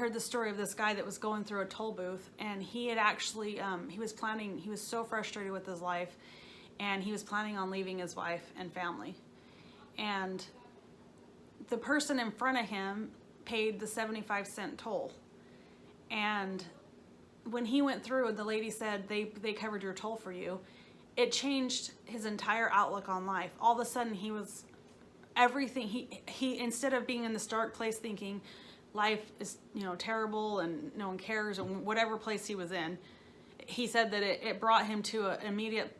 heard the story of this guy that was going through a toll booth, and he had actually, he was so frustrated with his life, and he was planning on leaving his wife and family. And the person in front of him paid the 75-cent toll. And when he went through, the lady said, they covered your toll for you. It changed his entire outlook on life. All of a sudden, he was everything. He instead of being in this dark place thinking life is, terrible and no one cares, or whatever place he was in, he said that it brought him to an immediate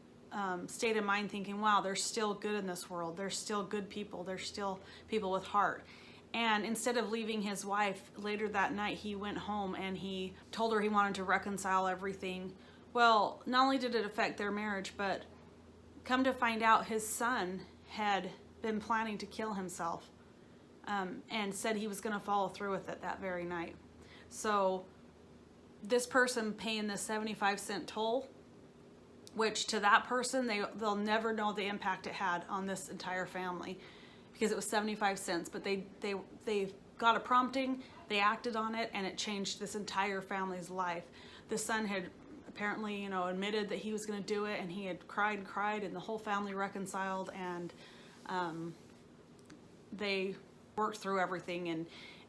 state of mind thinking, wow, there's still good in this world. There's still good people. There's still people with heart. And instead of leaving his wife, later that night, he went home and he told her he wanted to reconcile everything. Well, not only did it affect their marriage, but come to find out, his son had been planning to kill himself, and said he was going to follow through with it that very night. So this person paying the 75-cent toll, which to that person, they'll never know the impact it had on this entire family, because it was 75 cents, but they got a prompting, they acted on it, and it changed this entire family's life. The son had apparently, admitted that he was going to do it, and he had cried and cried, and the whole family reconciled, and they worked through everything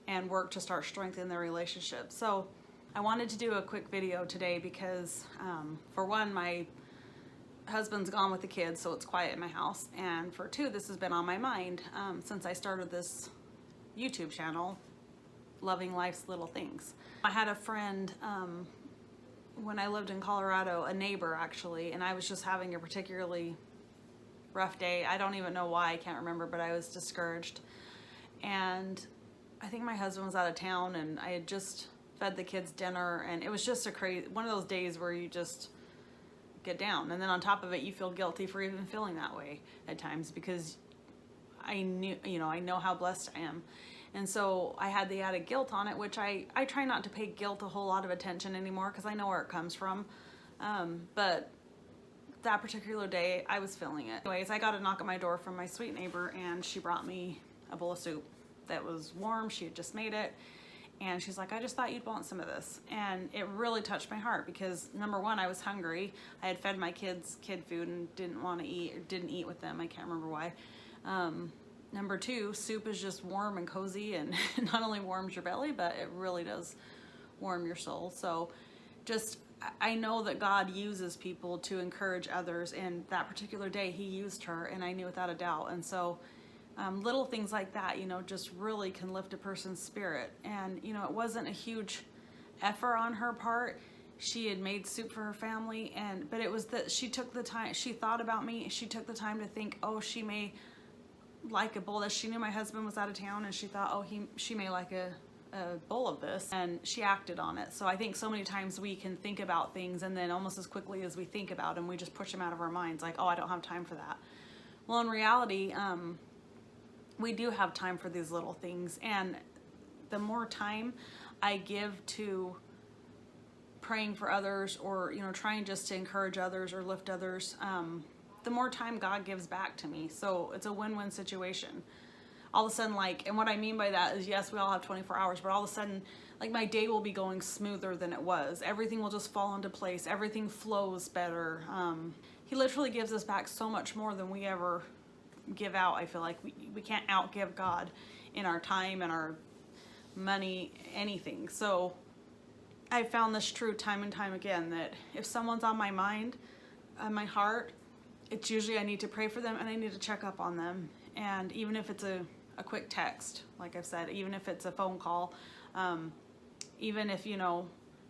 and worked to start strengthening their relationship. So I wanted to do a quick video today because, for one, my husband's gone with the kids, so it's quiet in my house, and for two, this has been on my mind since I started this YouTube channel, Loving Life's Little Things. I had a friend when I lived in Colorado, a neighbor actually, and I was just having a particularly rough day. I don't even know why, I can't remember, but I was discouraged. And I think my husband was out of town, and I had just fed the kids dinner, and it was just one of those days where you just get down. And then on top of it, you feel guilty for even feeling that way at times, because I know how blessed I am. And so I had the added guilt on it, which I try not to pay guilt a whole lot of attention anymore, because I know where it comes from. But that particular day, I was feeling it. Anyways, I got a knock at my door from my sweet neighbor, and she brought me a bowl of soup that was warm. She had just made it. And she's like, I just thought you'd want some of this. And it really touched my heart, because number one, I was hungry. I had fed my kids kid food and didn't want to eat, or didn't eat with them. I can't remember why. Number two, soup is just warm and cozy, and not only warms your belly, but it really does warm your soul. So I know that God uses people to encourage others, and that particular day he used her, and I knew without a doubt. And so little things like that, just really can lift a person's spirit. And, it wasn't a huge effort on her part. She had made soup for her family, but it was that she took the time, she thought about me, she took the time to think, oh, she may like a bowl of this. She knew my husband was out of town, and she thought, oh, she may like a bowl of this, and she acted on it. So I think so many times we can think about things, and then almost as quickly as we think about them, we just push them out of our minds, like, oh, I don't have time for that. Well, in reality, we do have time for these little things, and the more time I give to praying for others, or trying just to encourage others or lift others, the more time God gives back to me. So it's a win-win situation. All of a sudden, and what I mean by that is, yes, we all have 24 hours, but all of a sudden, my day will be going smoother than it was. Everything will just fall into place. Everything flows better. He literally gives us back so much more than we ever give out. I feel like we can't outgive God in our time and our money, anything. So I found this true time and time again, that if someone's on my mind, on my heart, it's usually I need to pray for them, and I need to check up on them. And even if it's a quick text, like I've said, even if it's a phone call, even if,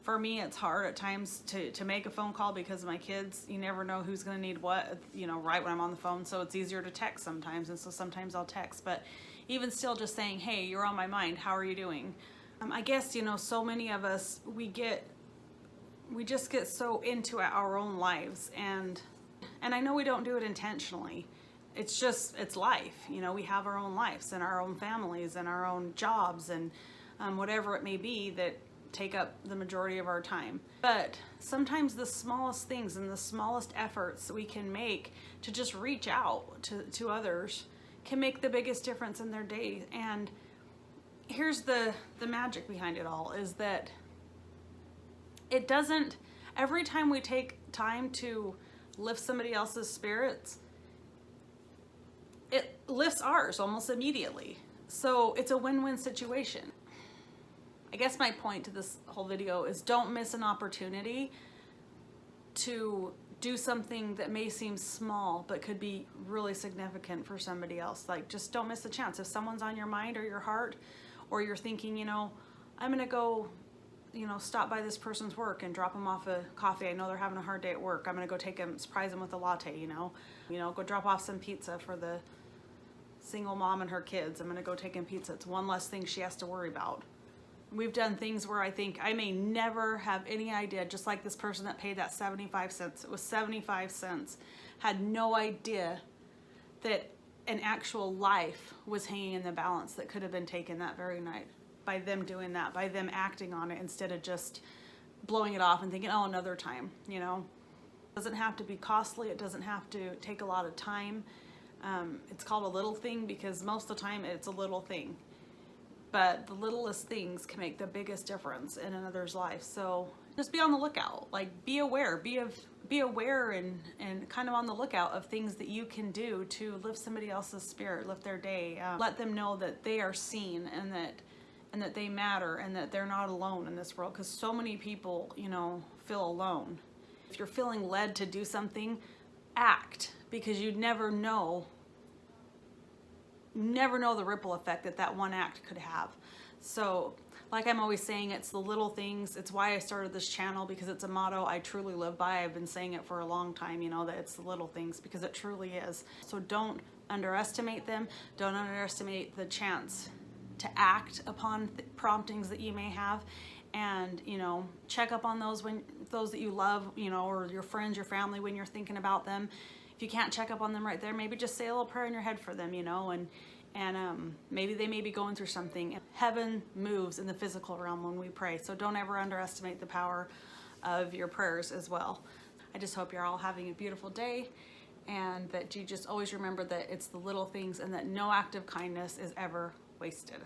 for me, it's hard at times to make a phone call because of my kids. You never know who's going to need what, right when I'm on the phone. So it's easier to text sometimes. And so sometimes I'll text. But even still, just saying, hey, you're on my mind. How are you doing? I guess, so many of us, we just get so into our own lives. And I know we don't do it intentionally. It's life. We have our own lives and our own families and our own jobs and whatever it may be that take up the majority of our time. But sometimes the smallest things and the smallest efforts we can make to just reach out to others can make the biggest difference in their day. And here's the magic behind it all, is that it doesn't, every time we take time to lift somebody else's spirits, it lifts ours almost immediately. So it's a win-win situation. I guess my point to this whole video is don't miss an opportunity to do something that may seem small but could be really significant for somebody else. Like, just don't miss a chance. If someone's on your mind or your heart, or you're thinking, you know, I'm gonna go, you know, stop by this person's work and drop them off a coffee. I know they're having a hard day at work. I'm gonna go take them, surprise them with a latte, you know, go drop off some pizza for the single mom and her kids. I'm gonna go take them pizza. It's one less thing she has to worry about. We've done things where I think I may never have any idea, just like this person that paid that 75 cents. It was 75 cents. Had no idea that an actual life was hanging in the balance that could have been taken that very night by them doing that, by them acting on it instead of just blowing it off and thinking, oh, another time, you know. It doesn't have to be costly. It doesn't have to take a lot of time. It's called a little thing because most of the time it's a little thing. But the littlest things can make the biggest difference in another's life. So just be on the lookout. Like, be aware, be aware and kind of on the lookout of things that you can do to lift somebody else's spirit, lift their day. Let them know that they are seen and that they matter and that they're not alone in this world. Because so many people, you know, feel alone. If you're feeling led to do something, act, because you never know the ripple effect that one act could have. So like I'm always saying, it's the little things. It's why I started this channel, because it's a motto I truly live by. I've been saying it for a long time, you know, that it's the little things, because it truly is. So don't underestimate them. Don't underestimate the chance to act upon promptings that you may have. And, you know, check up on those that you love, you know, or your friends, your family, when you're thinking about them. If you can't check up on them right there, maybe just say a little prayer in your head for them, you know, and maybe they may be going through something. Heaven moves in the physical realm when we pray, so don't ever underestimate the power of your prayers as well. I just hope you're all having a beautiful day, and that you just always remember that it's the little things and that no act of kindness is ever wasted.